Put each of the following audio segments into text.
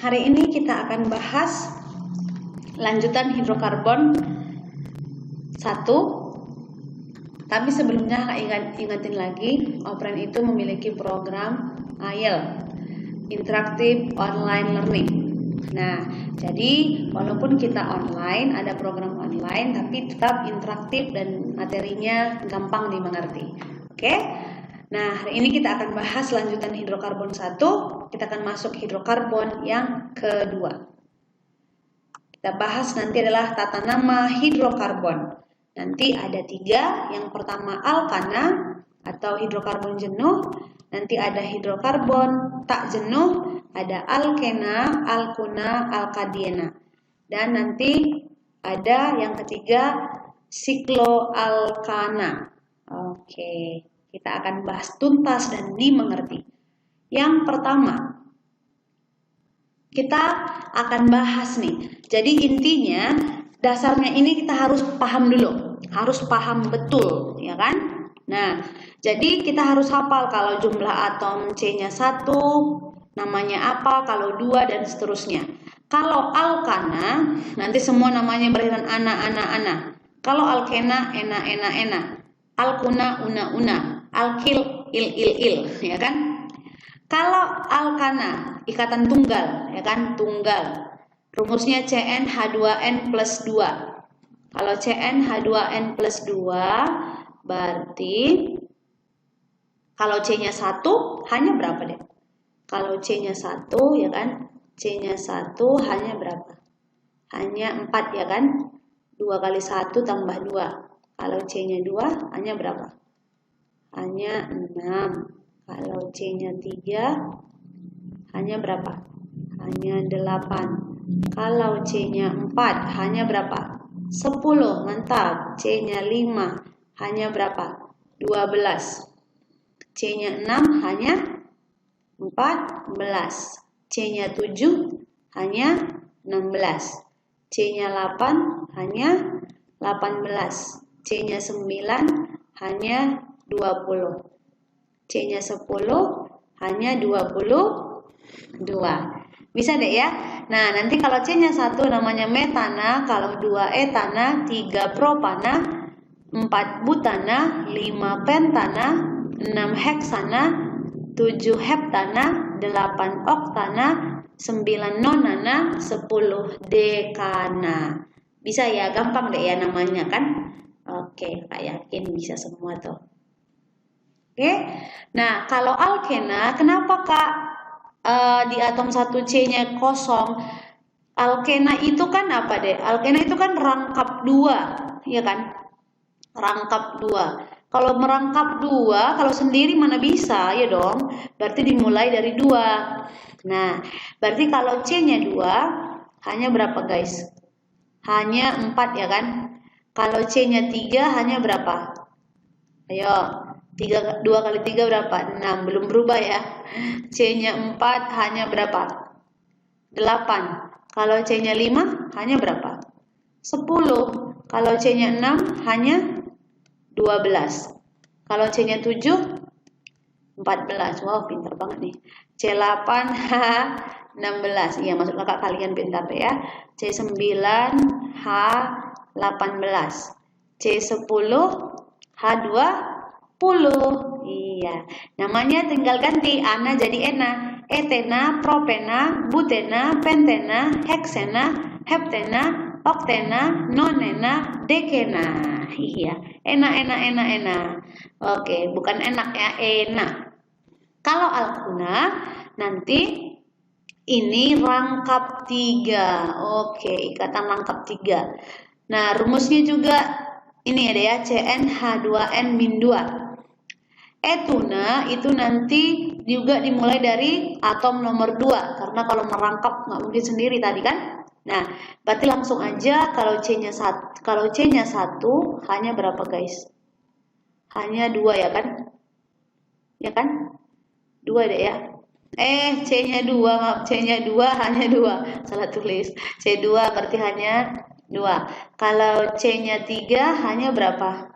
Hari ini kita akan bahas lanjutan hidrokarbon 1. Tapi sebelumnya ingatin lagi, Opren itu memiliki program IEL, Interactive Online Learning. Nah, jadi walaupun kita online, ada program online, tapi tetap interaktif dan materinya gampang dimengerti. Oke? Nah, hari ini kita akan bahas lanjutan hidrokarbon 1. Kita akan masuk hidrokarbon yang kedua. Kita bahas nanti adalah tata nama hidrokarbon. Nanti ada 3. Yang pertama alkana atau hidrokarbon jenuh. Nanti ada hidrokarbon tak jenuh, ada alkena, alkuna, alkadiena. Dan nanti ada yang ketiga sikloalkana. Oke, kita akan bahas tuntas dan dimengerti. Yang pertama, kita akan bahas nih. Jadi intinya dasarnya ini kita harus paham dulu, harus paham betul, ya kan? Nah, jadi kita harus hafal kalau jumlah atom C-nya 1, namanya apa, kalau 2 dan seterusnya. Kalau alkana, nanti semua namanya beriran ana. Kalau alkena, ena. Alkuna, una. Alkil, il, ya kan? Kalau alkana, ikatan tunggal, ya kan? Tunggal. Rumusnya CnH2n plus 2. Kalau CnH2n plus 2, berarti kalau C-nya 1 hanya berapa deh? Kalau C-nya 1, ya kan? C-nya 1 hanya berapa? Hanya 4, ya kan? 2 kali 1 tambah 2. Kalau C-nya 2 hanya berapa? Hanya 6. Kalau C-nya 3 hanya berapa? Hanya 8. Kalau C-nya 4 hanya berapa? 10. Mantap. C-nya 5 hanya berapa? 12. C-nya 6 hanya 14. C-nya 7 hanya 16. C-nya 8 hanya 18. C-nya 9 hanya 20. C-nya 10 hanya 22. Bisa deh ya. Nah, nanti kalau C-nya 1 namanya metana, kalau 2 etana, 3 propana, 4 butana, 5 pentana, 6 heksana, 7 heptana, 8 oktana, 9 nonana, 10 dekana. Bisa ya, gampang deh ya namanya kan? Oke, Kak yakin bisa semua tuh. Oke. Nah, kalau alkena, kenapa Kak di atom 1 C-nya kosong? Alkena itu kan apa deh? Alkena itu kan rangkap 2, ya kan? Rangkap 2. Kalau merangkap 2, kalau sendiri mana bisa, ya dong. Berarti dimulai dari 2. Nah, berarti kalau C-nya 2, hanya berapa guys? Hanya 4, ya kan? Kalau C-nya 3, hanya berapa? Ayo, 2 kali 3 berapa? 6, belum berubah ya. C-nya 4 hanya berapa? 8. Kalau C-nya 5 hanya berapa? 10. Kalau C-nya 6 hanya 12. Kalau C-nya 7 14. Wow, pintar banget nih. C8 16. Iya, maksud kakak kalian pintar deh ya. C9 H18. C10 H20. Iya. Namanya tinggal ganti ana jadi ena. Etena, propena, butena, pentena, heksena, heptena, oktena, nonena, dekena. Iya. Ena. Oke, bukan enak ya, enak. Kalau alkuna nanti ini rangkap 3. Oke, ikatan rangkap 3. Nah, rumusnya juga ini ada ya, CnH2n-2. Etuna itu nanti juga dimulai dari atom nomor 2, karena kalau merangkap nggak mungkin sendiri tadi kan. Nah, berarti langsung aja kalau C-nya 1, hanya berapa guys? Hanya 2, ya kan? Ya kan? 2 deh ya. C-nya 2, maaf, C-nya 2 hanya 2. Salah tulis. C2 berarti hanya 2. Kalau C-nya 3 hanya berapa?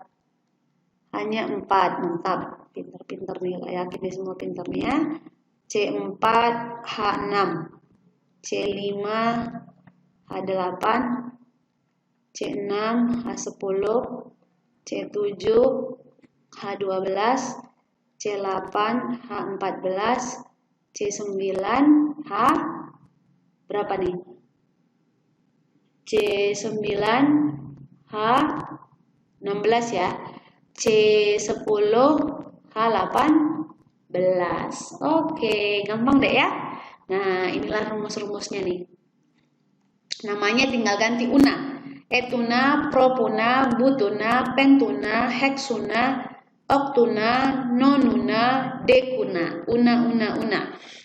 Hanya 4. Mantap. Pinter-pinter nih, yakin nih semua pinternya. C4 H6. C5 H8, C6 H10, C7 H12, C8 H14, C9 H berapa nih? C9 H16 ya. C10 H18. Oke, gampang deh ya. Nah, inilah rumus-rumusnya nih. Namanya tinggal ganti una. Etuna, propuna, butuna, pentuna, heksuna, oktuna, nonuna, dekuna, una.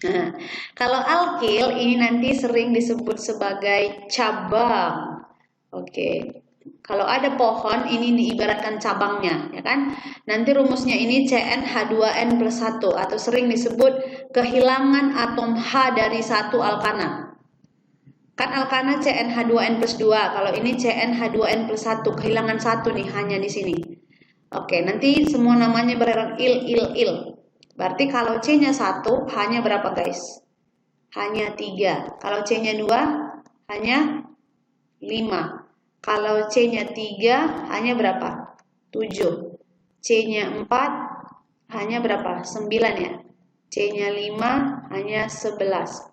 Nah, kalau alkil ini nanti sering disebut sebagai cabang. Oke. Kalau ada pohon ini diibaratkan cabangnya, ya kan? Nanti rumusnya ini CnH2n+1 atau sering disebut kehilangan atom H dari satu alkana. Kan alkana CnH2n+2, kalau ini CnH2n+1, kehilangan satu nih hanya di sini. Oke, nanti semua namanya bereran il. Berarti kalau C-nya 1, hanya berapa guys? Hanya 3. Kalau C-nya 2, hanya 5. Kalau C-nya 3, hanya berapa? 7. C-nya 4, hanya berapa? 9 ya. C-nya 5, hanya 11.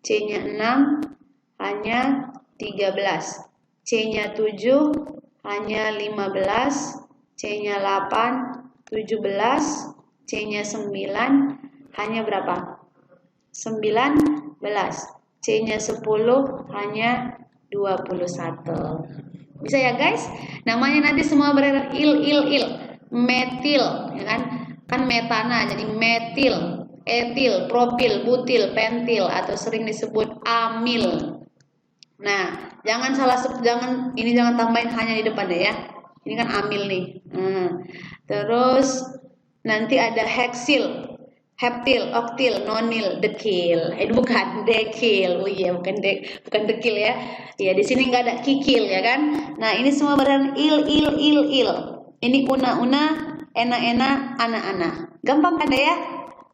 C-nya 6, hanya 13. C-nya 7, hanya 15. C-nya 8, 17. C-nya 9, hanya berapa? 19. C-nya 10, hanya 21. Bisa ya guys? Namanya nanti semua bererar il. Metil, ya kan? Kan metana jadi metil, etil, propil, butil, pentil atau sering disebut amil. Nah, jangan tambahin hanya di depan deh ya. Ini kan amil nih. Terus nanti ada heksil, heptil, oktil, nonil, dekil. Bukan dekil. Oh iya, bukan dekil ya. Ya, di sini nggak ada kikil ya kan. Nah, ini semua beran il. Ini una, ena, ana. Gampang kan ya?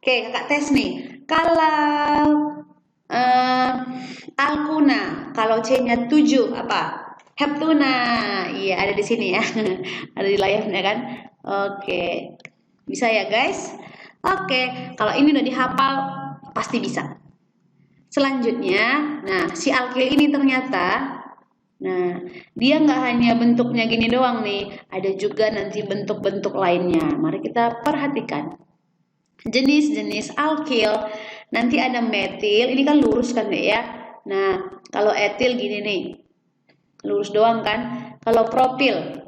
Oke, kakak tes nih. Kalau alkuna, kalau C-nya 7 apa? Heptuna. Iya, ada di sini ya. Ada di layarnya kan? Oke. Bisa ya, guys? Oke, kalau ini udah dihafal pasti bisa. Selanjutnya, nah si alkil ini ternyata, nah dia nggak hanya bentuknya gini doang nih, ada juga nanti bentuk-bentuk lainnya. Mari kita perhatikan. Jenis-jenis alkil, nanti ada metil, ini kan lurus kan ya. Nah, kalau etil gini nih, lurus doang kan. Kalau propil,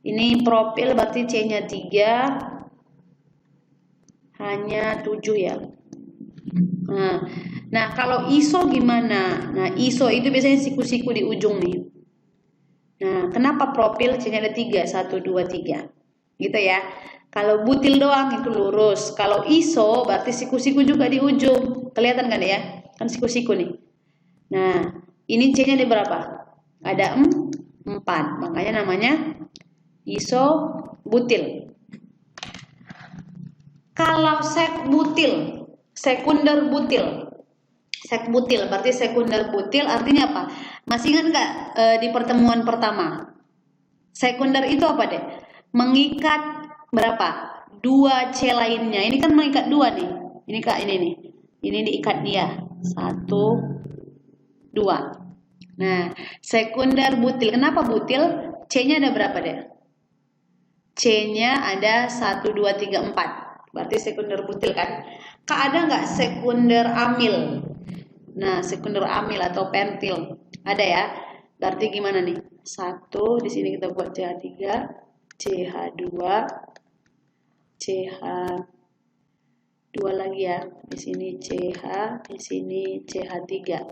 ini propil berarti C-nya 3, hanya 7 ya. Nah, kalau iso gimana? Nah, iso itu biasanya siku-siku di ujung nih. Nah, kenapa propil C-nya ada 3? 1, 2, 3. Gitu ya. Kalau butil doang itu lurus. Kalau iso berarti siku-siku juga di ujung. Kelihatan kan ya? Kan siku-siku nih. Nah, ini C-nya ada berapa? Ada 4. Makanya namanya iso butil. Kalau sekbutil, sekunder butil. Sekbutil berarti sekunder butil artinya apa? Masih ingat nggak di pertemuan pertama? Sekunder itu apa deh? Mengikat berapa? 2 C lainnya. Ini kan mengikat 2 nih. Ini Kak, ini nih. Ini diikat dia. 1, 2. Nah, sekunder butil. Kenapa butil? C-nya ada berapa deh? C-nya ada 1, 2, 3, 4. Berarti sekunder butil kan? Kak, ada nggak sekunder amil? Nah, sekunder amil atau pentil. Ada ya? Berarti gimana nih? 1, di sini kita buat CH3, CH2, CH2 lagi ya. Di sini CH, di sini CH3.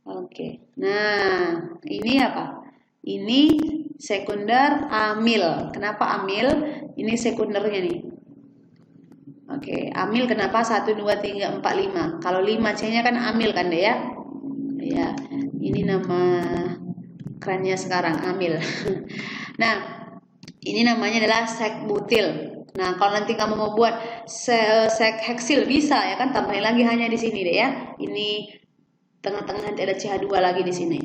Oke. Nah, ini apa? Ini sekunder amil. Kenapa amil? Ini sekundernya nih. Oke, amil kenapa 1, 2, 3, 4, 5? Kalau 5 C-nya kan amil kan deh ya? Ya, ini nama kerennya sekarang amil. Nah, ini namanya adalah sekbutil. Nah, kalau nanti kamu mau buat heksil bisa ya kan, tambahin lagi hanya di sini deh ya. Ini tengah-tengah nanti ada CH2 lagi di sini.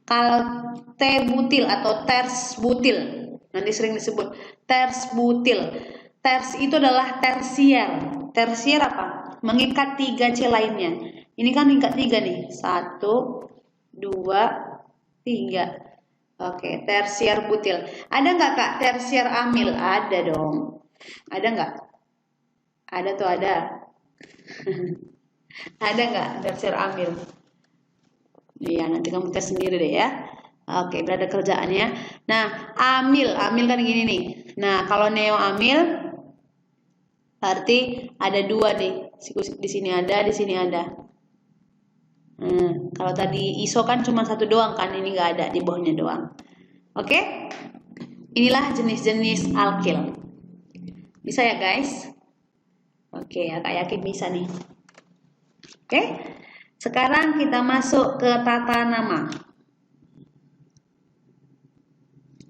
Kalau T-butil atau ters butil, nanti sering disebut ters butil. Ters itu adalah tersier. Tersier apa? Mengikat 3C lainnya. Ini kan mengikat 3 nih. 1, 2, 3. Oke, tersier butil. Ada nggak Kak tersier amil? Ada dong. Ada nggak? Ada tuh ada. Ada nggak tersier amil? Iya, nanti kamu tes sendiri deh ya. Oke, berada kerjaannya. Nah, amil kan gini nih. Nah, kalau neoamil berarti ada 2 nih. Di sini ada, di sini ada. Kalau tadi iso kan cuma 1 doang kan, ini nggak ada, di bawahnya doang. Oke? Inilah jenis-jenis alkil. Bisa ya guys? Oke, Kak yakin bisa nih. Oke? Sekarang kita masuk ke tata nama.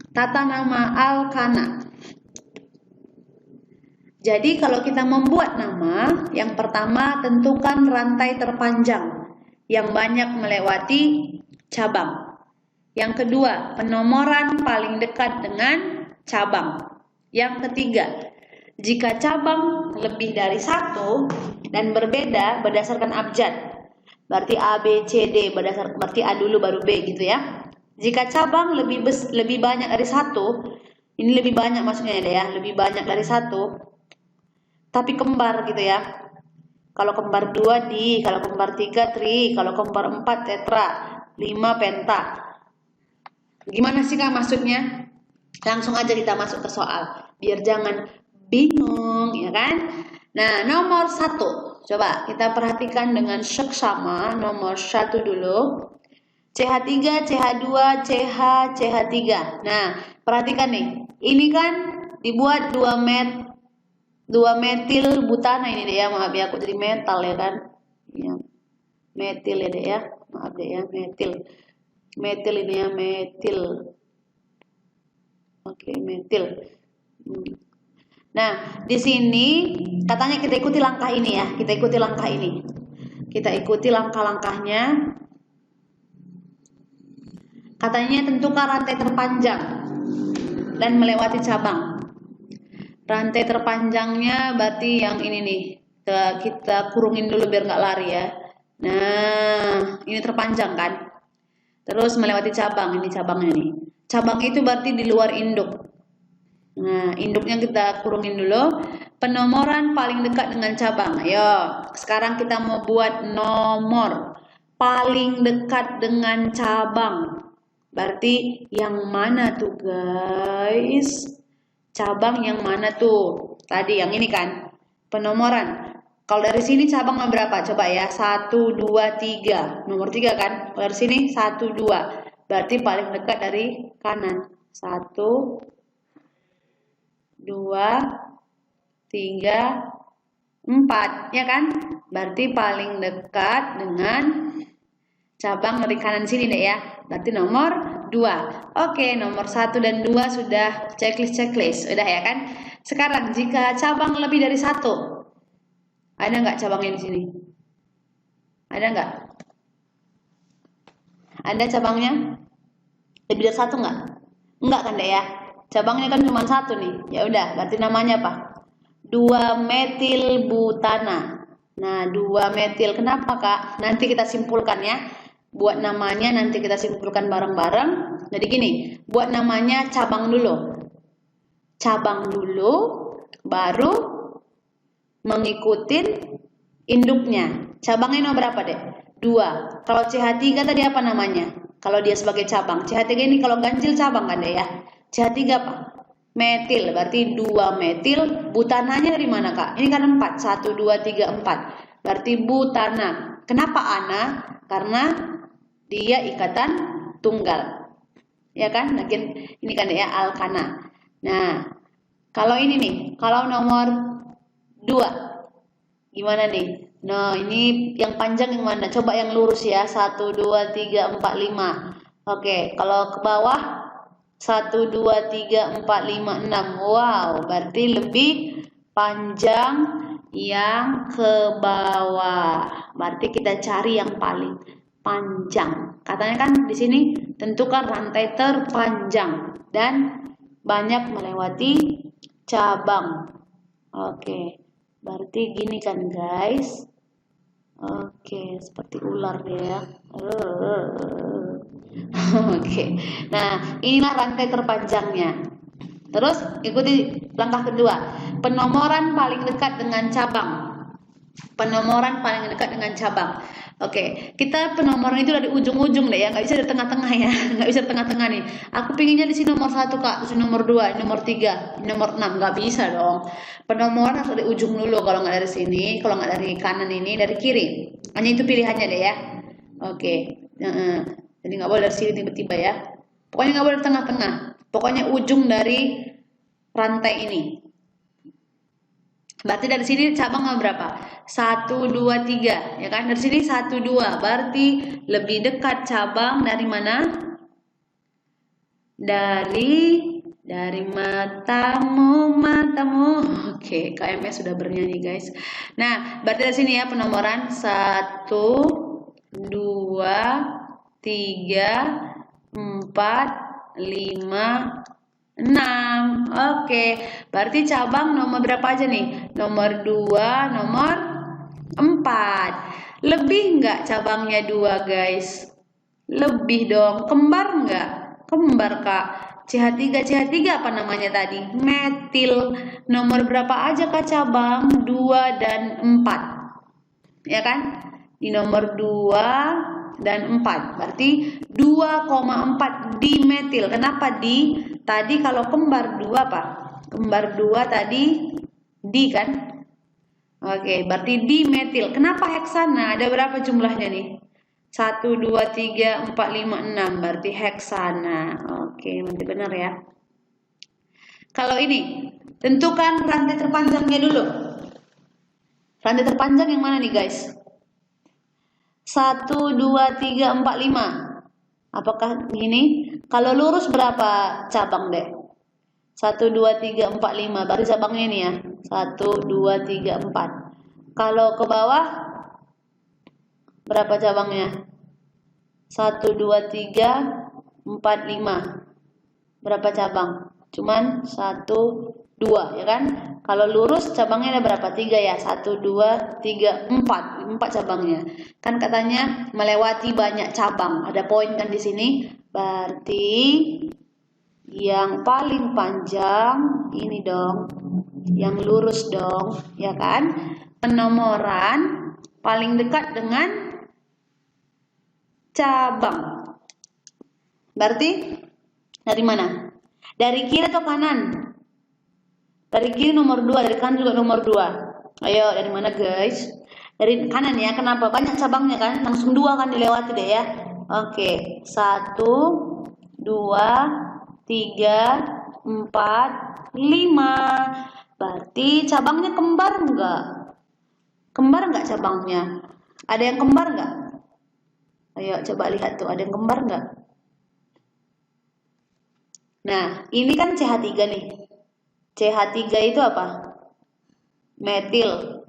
Tata nama alkana. Jadi kalau kita membuat nama, yang pertama tentukan rantai terpanjang yang banyak melewati cabang. Yang kedua, penomoran paling dekat dengan cabang. Yang ketiga, jika cabang lebih dari 1 dan berbeda berdasarkan abjad, berarti A, B, C, D, berarti A dulu baru B gitu ya. Jika cabang lebih banyak dari 1, ini lebih banyak maksudnya ya, lebih banyak dari 1, tapi kembar gitu ya. Kalau kembar 2 di, kalau kembar 3 tri, kalau kembar 4 tetra, 5 penta. Gimana sih Kak maksudnya? Langsung aja kita masuk ke soal, biar jangan bingung ya kan. Nah, nomor 1, coba kita perhatikan dengan seksama. Nomor 1 dulu, CH3, CH2, CH, CH3. Nah, perhatikan nih, ini kan dibuat 2 metil butana ini deh ya, maaf ya aku jadi metal ya kan ya, metil ya deh ya, maaf deh ya, metil ini ya, metil. Oke, metil. Nah, di sini katanya kita ikuti langkah ini ya, kita ikuti langkah ini, kita ikuti langkah-langkahnya. Katanya tentukan rantai terpanjang dan melewati cabang. Rantai terpanjangnya berarti yang ini nih, kita kurungin dulu biar nggak lari ya. Nah, ini terpanjang kan. Terus melewati cabang, ini cabangnya nih. Cabang itu berarti di luar induk. Nah, induknya kita kurungin dulu. Penomoran paling dekat dengan cabang. Ayo, sekarang kita mau buat nomor paling dekat dengan cabang. Berarti yang mana tuh guys? Cabang yang mana tuh? Tadi yang ini kan, penomoran. Kalau dari sini cabangnya berapa? Coba ya, 1, 2, 3. Nomor 3 kan? Kalau dari sini 1, 2. Berarti paling dekat dari kanan. 1, 2, 3, 4. Ya kan? Berarti paling dekat dengan cabang dari kanan sini deh ya. Berarti nomor 2. Oke, nomor 1 dan 2 sudah checklist. Udah ya kan? Sekarang jika cabang lebih dari 1, ada nggak cabangnya di sini? Ada nggak? Ada cabangnya? Lebih dari 1 nggak? Enggak kan deh ya? Cabangnya kan cuma 1 nih. Ya udah, berarti namanya apa? 2 metil butana. Nah, 2 metil. Kenapa Kak? Nanti kita simpulkan ya. Buat namanya nanti kita simpulkan bareng-bareng. Jadi gini, buat namanya cabang dulu. Cabang dulu, baru mengikuti induknya. Cabangnya nomor berapa deh? 2. Kalau CH3 tadi apa namanya? Kalau dia sebagai cabang. CH3 ini kalau ganjil cabang kan deh ya. CH3 apa? Metil. Berarti 2 metil. Butananya dari mana Kak? Ini kan 4. 1, 2, 3, 4. Berarti butana. Kenapa ana? Karena dia ikatan tunggal. Ya kan? Ini kan ya alkana. Nah, kalau ini nih, kalau nomor 2, gimana nih? Nah, ini yang panjang yang mana? Coba yang lurus ya. 1, 2, 3, 4, 5. Oke, kalau ke bawah 1, 2, 3, 4, 5, 6. Wow, berarti lebih panjang yang ke bawah. Berarti kita cari yang paling panjang. Katanya kan di sini tentukan rantai terpanjang dan banyak melewati cabang. Oke, berarti gini kan guys. Oke, seperti ular ya. Oke, nah inilah rantai terpanjangnya. Terus ikuti langkah kedua, penomoran paling dekat dengan cabang. Penomoran paling dekat dengan cabang. Oke, kita penomoran itu dari ujung-ujung deh ya, nggak bisa di tengah-tengah ya, nggak bisa di tengah-tengah nih. Aku pinginnya di sini nomor 1 kak, di sini nomor 2, nomor 3, nomor 6, nggak bisa dong. Penomoran harus dari ujung dulu, kalau nggak dari sini, kalau nggak dari kanan ini, dari kiri. Hanya itu pilihannya deh ya. Oke, jadi nggak boleh dari sini tiba-tiba ya. Pokoknya nggak boleh di tengah-tengah. Pokoknya ujung dari rantai ini. Berarti dari sini cabang nomor berapa? 1, 2, 3, ya kan? Dari sini 1, 2. Berarti lebih dekat cabang dari mana? Dari matamu. Oke, KMS sudah bernyanyi guys. Nah, berarti dari sini ya penomoran 1, 2, 3, 4, 5, 6. Oke, berarti cabang nomor berapa aja nih? Nomor 2, nomor 4. Lebih nggak cabangnya 2 guys? Lebih dong. Kembar nggak? Kembar kak. CH3 apa namanya tadi? Metil. Nomor berapa aja kak cabang? 2 dan 4. Ya kan? Di nomor 2 dan 4. Berarti 2,4 dimetil. Kenapa di? Tadi kalau kembar 2 apa? Kembar 2 tadi di kan? Oke, berarti dimetil. Kenapa heksana? Ada berapa jumlahnya nih? 1, 2, 3, 4, 5, 6. Berarti heksana. Oke, berarti benar ya. Kalau ini, tentukan rantai terpanjangnya dulu. Rantai terpanjang yang mana nih guys? 1, 2, 3, 4, 5. Apakah ini? Kalau lurus berapa cabang deh? 1, 2, 3, 4, 5. Baru cabangnya ini ya. 1, 2, 3, 4. Kalau ke bawah berapa cabangnya? 1, 2, 3, 4, 5. Berapa cabang? Cuman 1, 2 ya kan? Kalau lurus cabangnya ada berapa? 3 ya. 1, 2, 3, 4. 4 cabangnya. Kan katanya melewati banyak cabang. Ada poin kan di sini? Berarti yang paling panjang ini dong. Yang lurus dong, ya kan? Penomoran paling dekat dengan cabang. Berarti dari mana? Dari kiri atau kanan? Dari kiri nomor 2, dari kanan juga nomor 2. Ayo, dari mana guys? Dari kanan ya, kenapa? Banyak cabangnya kan? Langsung 2 kan dilewati deh ya. Oke, 1, 2, 3, 4, 5. Berarti cabangnya kembar enggak? Kembar enggak cabangnya? Ada yang kembar enggak? Ayo coba lihat tuh, ada yang kembar enggak? Nah, ini kan CH3 nih. CH3 itu apa? Metil.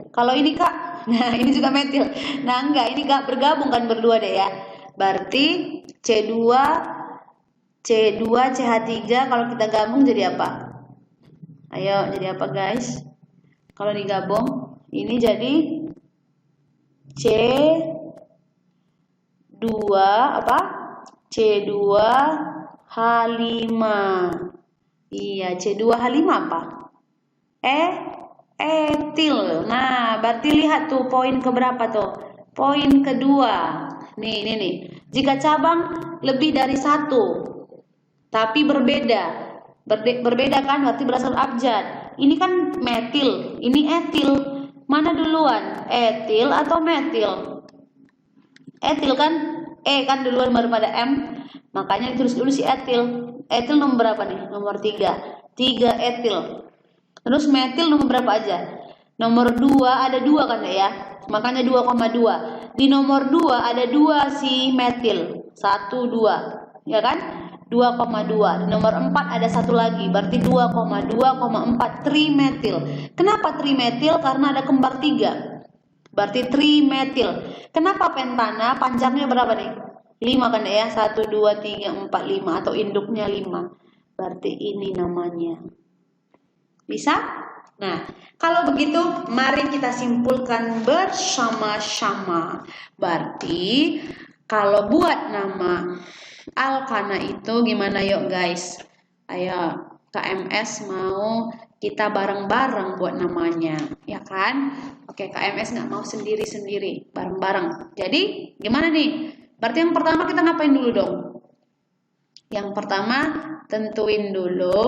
Kalau ini kak, nah ini juga metil. Nah enggak, ini gak bergabung kan berdua deh ya. Berarti C2 CH3 kalau kita gabung jadi apa? Ayo jadi apa guys? Kalau digabung ini jadi C2 apa? C2H5. Iya, C2H5 apa? Etil. Nah, berarti lihat tuh poin keberapa tuh? Poin kedua. Nih. Jika cabang lebih dari 1, tapi berbeda. Berbeda kan? Berarti berasal abjad. Ini kan metil, ini etil. Mana duluan? Etil atau metil? Etil kan? E kan duluan baru pada M. Makanya ditulis dulu si etil. Etil nomor berapa nih? Nomor 3. 3 etil. Terus metil nomor berapa aja? Nomor 2 ada 2 kan ya? Makanya 2,2. Di nomor 2 ada 2 si metil. 1, 2. Ya kan? 2,2. Nomor 4 ada satu lagi, berarti 2,2,4 trimetil. Kenapa trimetil? Karena ada kembar 3. Berarti trimetil. Kenapa pentana? Panjangnya berapa nih? 5 kan ya? 1, 2, 3, 4, 5. Atau induknya 5. Berarti ini namanya. Bisa? Nah, kalau begitu mari kita simpulkan bersama-sama. Berarti kalau buat nama alkana itu gimana yuk guys? Ayo KMS mau kita bareng-bareng buat namanya, ya kan? Oke, KMS nggak mau sendiri-sendiri, bareng-bareng. Jadi gimana nih? Berarti yang pertama kita ngapain dulu dong? Yang pertama tentuin dulu,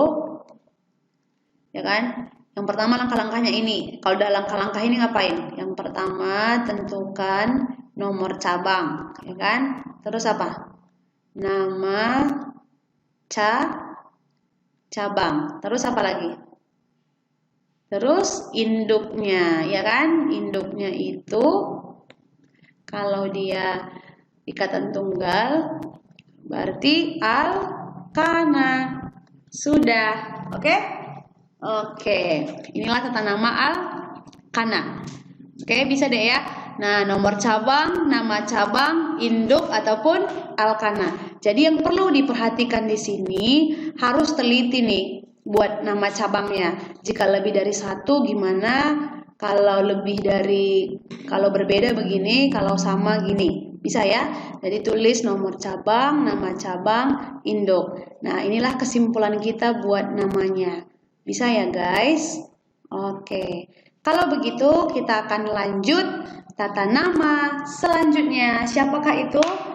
ya kan? Yang pertama langkah-langkahnya ini. Kalau udah langkah-langkah ini ngapain? Yang pertama tentukan nomor cabang, ya kan? Terus apa? Nama cabang. Terus apa lagi? Terus induknya, ya kan? Induknya itu kalau dia ikatan tunggal berarti alkana. Sudah, oke? Oke, inilah tata nama alkana. Oke, bisa deh ya. Nah, nomor cabang, nama cabang, induk ataupun alkana. Jadi yang perlu diperhatikan di sini harus teliti nih buat nama cabangnya. Jika lebih dari 1 gimana? Kalau kalau berbeda begini, kalau sama gini. Bisa ya? Jadi tulis nomor cabang, nama cabang, induk. Nah, inilah kesimpulan kita buat namanya. Bisa ya guys? Oke. Kalau begitu kita akan lanjut tata nama selanjutnya. Siapakah itu?